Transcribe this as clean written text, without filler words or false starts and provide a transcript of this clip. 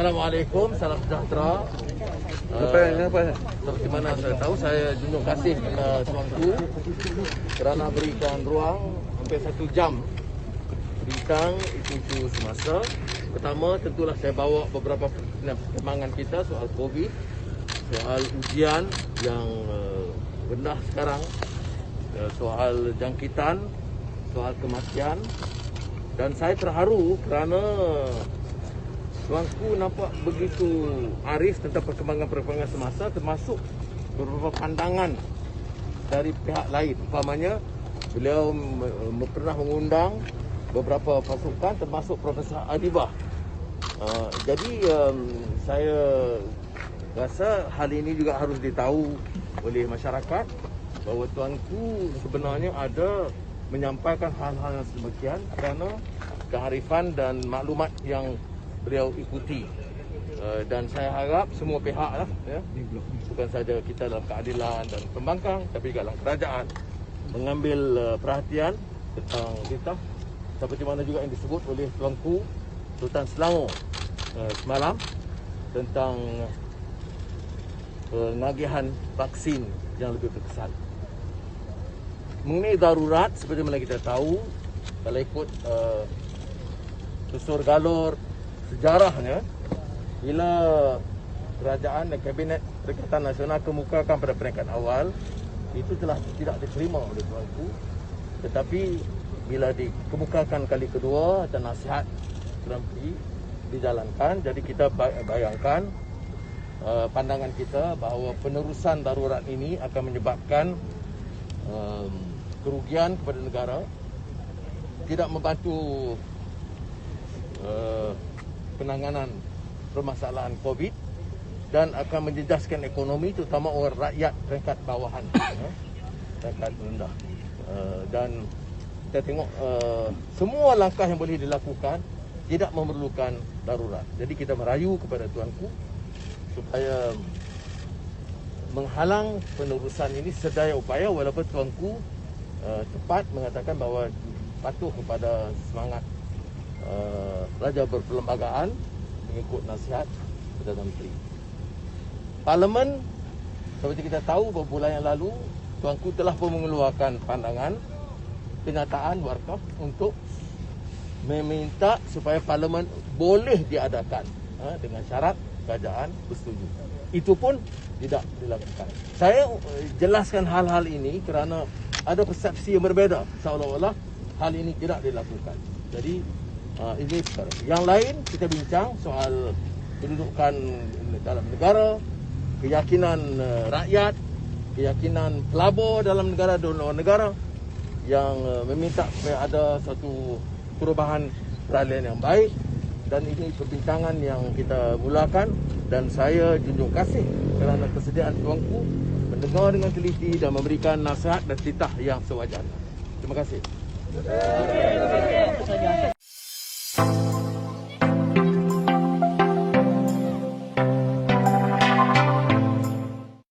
Assalamualaikum, salam sejahtera. Seperti mana saya tahu, saya junjung kasih kepada tuanku kerana berikan ruang hampir 1 jam bincang isu-isu semasa. Pertama, tentulah saya bawa beberapa perkembangan kita soal COVID, soal ujian yang rendah sekarang, soal jangkitan, soal kematian. Dan saya terharu kerana tuanku nampak begitu arif tentang perkembangan-perkembangan semasa, termasuk beberapa pandangan dari pihak lain. Umpamanya, beliau pernah mengundang beberapa pasukan termasuk Profesor Adibah. Jadi saya rasa hal ini juga harus ditahu oleh masyarakat bahawa tuanku sebenarnya ada menyampaikan hal-hal yang sedemikian kerana kearifan dan maklumat yang beliau ikuti. Dan saya harap semua pihak lah, ya, bukan saja kita dalam keadilan dan pembangkang, tapi juga dalam kerajaan mengambil perhatian tentang kita, seperti mana juga yang disebut oleh tuanku Sultan Selangor semalam tentang pengagihan vaksin yang lebih berkesan. Mengenai darurat, seperti mana kita tahu, kalau ikut susur galur sejarahnya, bila kerajaan dan kabinet Perikatan Nasional kemukakan pada peringkat awal, itu telah tidak diterima oleh tuanku. Tetapi bila dikemukakan kali kedua dan nasihat Rampi dijalankan, jadi kita bayangkan pandangan kita bahawa penerusan darurat ini akan menyebabkan kerugian kepada negara, tidak membantu penanganan permasalahan COVID dan akan menjejaskan ekonomi, terutama orang rakyat peringkat bawahan, peringkat rendah. Dan kita tengok semua langkah yang boleh dilakukan tidak memerlukan darurat. Jadi kita merayu kepada tuanku supaya menghalang penerusan ini sedaya upaya, walaupun tuanku tepat mengatakan bahawa patuh kepada semangat Raja Berperlembagaan mengikut nasihat Perdana Menteri. Parlimen, seperti kita tahu beberapa bulan yang lalu, tuanku telah pun mengeluarkan pandangan kenyataan warkaf untuk meminta supaya Parlimen boleh diadakan dengan syarat kerajaan bersetuju. Itu pun tidak dilakukan. Saya jelaskan hal-hal ini kerana ada persepsi yang berbeza, seolah-olah hal ini tidak dilakukan. Jadi ini sekarang. Yang lain kita bincang soal kedudukan dalam negara, keyakinan rakyat, keyakinan pelabur dalam negara dan luar negara yang meminta supaya ada satu perubahan peralihan yang baik. Dan ini perbincangan yang kita mulakan, dan saya junjung kasih kerana kesediaan tuanku mendengar dengan teliti dan memberikan nasihat dan titah yang sewajarnya. Terima kasih.